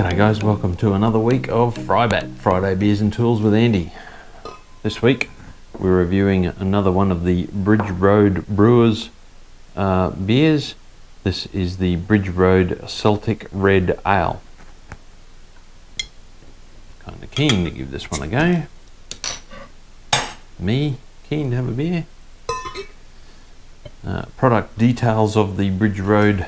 G'day guys, welcome to another week of Frybat, Friday Beers and Tools with Andy. This week we're reviewing another one of the Bridge Road Brewers beers. This is the Bridge Road Celtic Red Ale. Kind of keen to give this one a go. Me, keen to have a beer. Product details of the Bridge Road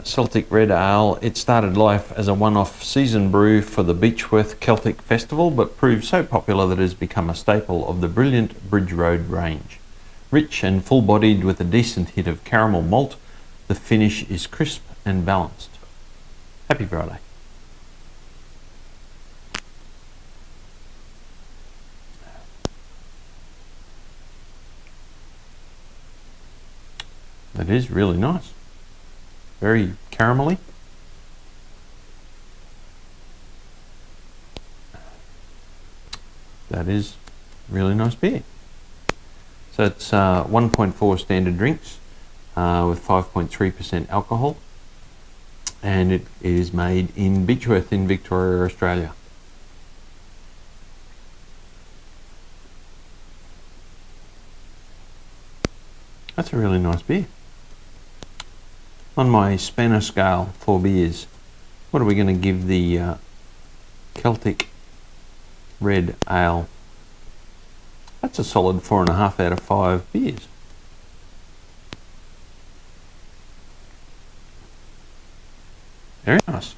Celtic Red Ale. It started life as a one-off season brew for the Beechworth Celtic Festival, but proved so popular that it has become a staple of the brilliant Bridge Road range. Rich and full-bodied with a decent hit of caramel malt, the finish is crisp and balanced. Happy Friday. That is really nice. Very caramelly. That is really nice beer. So it's 1.4 standard drinks with 5.3% alcohol, and it is made in Beechworth in Victoria, Australia. That's a really nice beer. On my Spanner scale for beers, what are we going to give the Celtic Red Ale? That's a solid 4.5 out of 5 beers. Very nice.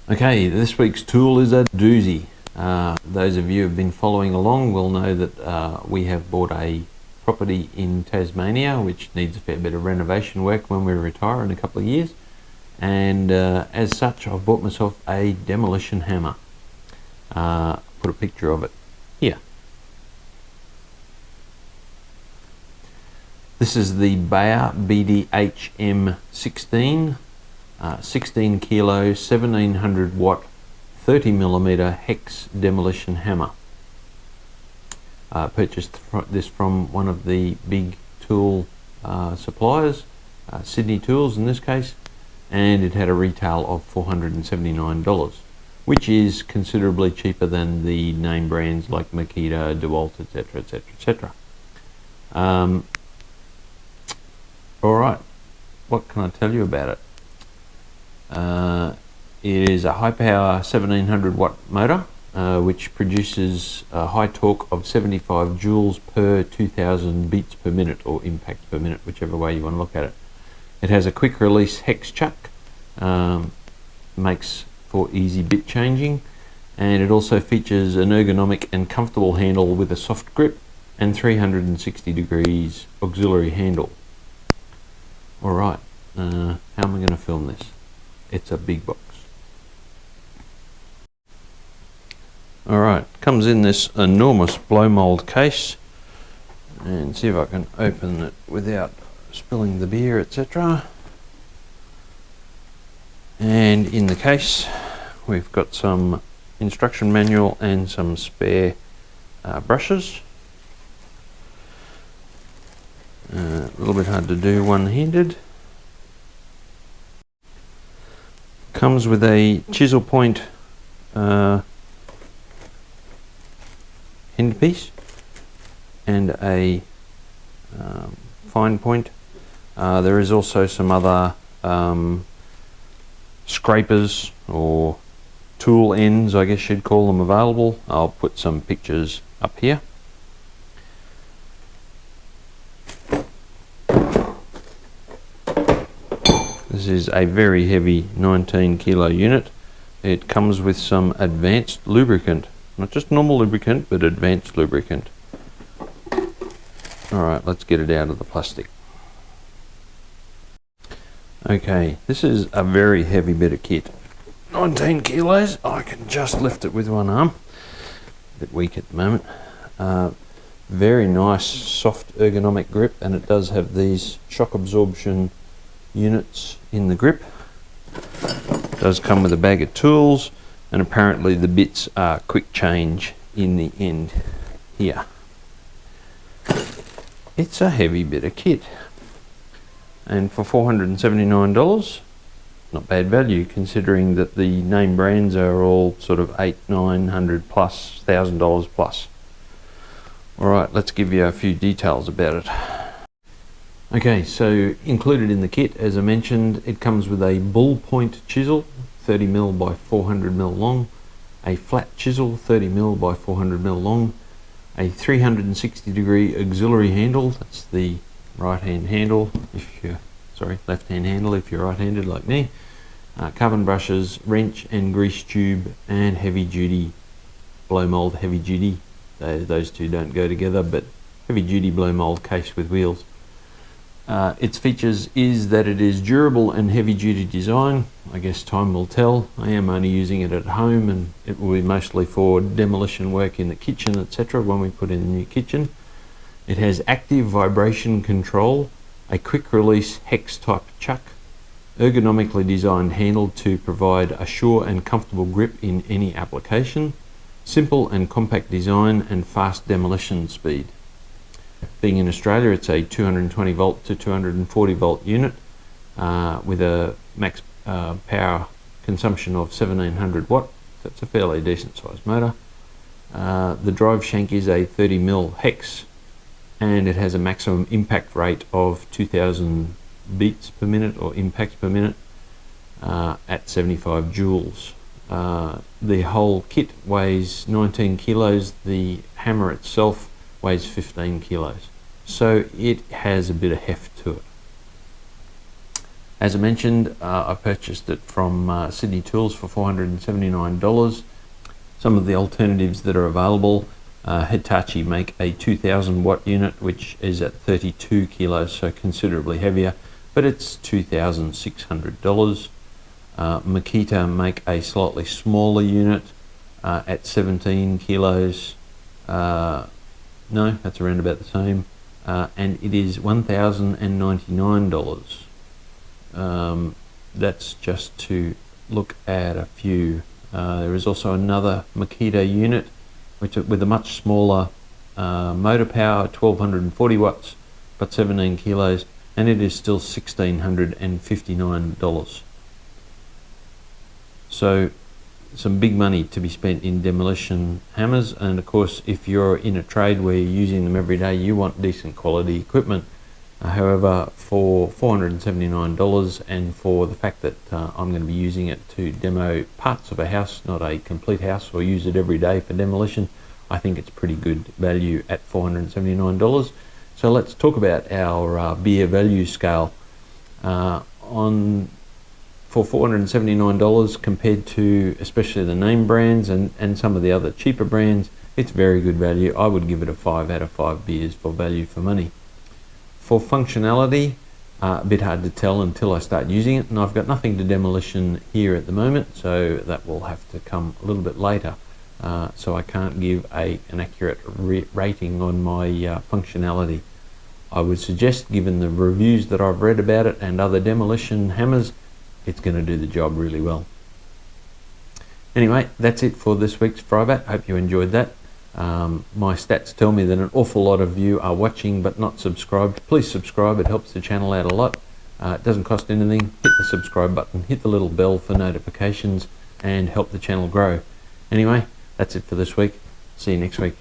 Okay, this week's tool is a doozy. Those of you who have been following along will know that we have bought a property in Tasmania which needs a fair bit of renovation work when we retire in a couple of years, and as such I've bought myself a demolition hammer. Put a picture of it here. This is the Bayer BDHM 16 16 kilo 1700 watt 30mm hex demolition hammer. Purchased this from one of the big tool suppliers, Sydney Tools in this case, and it had a retail of $479, which is considerably cheaper than the name brands like Makita, DeWalt, etc, etc, etc. Alright, what can I tell you about it? It is a high power 1700 watt motor, which produces a high torque of 75 joules per 2000 beats per minute, or impacts per minute, whichever way you want to look at it. It has a quick release hex chuck, makes for easy bit changing, and it also features an ergonomic and comfortable handle with a soft grip and 360 degrees auxiliary handle. Alright, how am I going to film this? It's a big box. Alright, comes in this enormous blow mold case, and see if I can open it without spilling the beer, etc. And in the case we've got some instruction manual and some spare brushes. A little bit hard to do one-handed. Comes with a chisel point end piece and a fine point. There is also some other scrapers or tool ends, I guess you'd call them, available. I'll put some pictures up here. This is a very heavy 19 kilo unit. It comes with some advanced lubricant. Not just normal lubricant, but advanced lubricant. Alright, let's get it out of the plastic. Okay, this is a very heavy bit of kit. 19 kilos, I can just lift it with one arm. A bit weak at the moment. Very nice, soft ergonomic grip, and it does have these shock absorption units in the grip. It does come with a bag of tools, and apparently the bits are quick change in the end here. It's a heavy bit of kit. and for $479, not bad value considering that the name brands are all sort of $800, $900 plus, $1,000 plus. Alright, let's give you a few details about it. Okay, so included in the kit, as I mentioned, it comes with a bull point chisel, 30mm by 400mm long, a flat chisel, 30mm by 400mm long, a 360-degree auxiliary handle, that's the right-hand handle, left-hand handle if you're right-handed like me, carbon brushes, wrench and grease tube, and heavy-duty blow mold, heavy-duty. Those two don't go together, but heavy-duty blow mold case with wheels. Its features is that it is durable and heavy-duty design. I guess time will tell. I am only using it at home, and it will be mostly for demolition work in the kitchen, etc. when we put in the new kitchen. It has active vibration control, a quick release hex type chuck, ergonomically designed handle to provide a sure and comfortable grip in any application, simple and compact design, and fast demolition speed. Being in Australia, it's a 220 volt to 240 volt unit with a max power consumption of 1700 watt. That's a fairly decent sized motor. The drive shank is a 30mm hex, and it has a maximum impact rate of 2000 beats per minute or impacts per minute at 75 joules. The whole kit weighs 19 kilos. The hammer itself weighs 15 kilos. So it has a bit of heft to it. As I mentioned, I purchased it from Sydney Tools for $479. Some of the alternatives that are available, Hitachi make a 2000 watt unit, which is at 32 kilos, so considerably heavier, but it's $2,600. Makita make a slightly smaller unit at 17 kilos. No, that's around about the same, and it is $1,099. That's just to look at a few. There is also another Makita unit with a much smaller motor power, 1240 watts, but 17 kilos, and it is still $1,659. So some big money to be spent in demolition hammers, and of course if you're in a trade where you're using them every day, you want decent quality equipment. However, for $479, and for the fact that I'm going to be using it to demo parts of a house, not a complete house, or use it every day for demolition, I think it's pretty good value at $479. So let's talk about our beer value scale. For $479 compared to especially the name brands and some of the other cheaper brands, it's very good value. I would give it a 5 out of 5 beers for value for money. For functionality, a bit hard to tell until I start using it, and I've got nothing to demolition here at the moment, so that will have to come a little bit later. So I can't give an accurate rating on my functionality. I would suggest, given the reviews that I've read about it and other demolition hammers, it's going to do the job really well. Anyway, that's it for this week's Frybat. Hope you enjoyed that. My stats tell me that an awful lot of you are watching but not subscribed. Please subscribe, it helps the channel out a lot. It doesn't cost anything. Hit the subscribe button, hit the little bell for notifications, and help the channel grow. Anyway, that's it for this week. See you next week.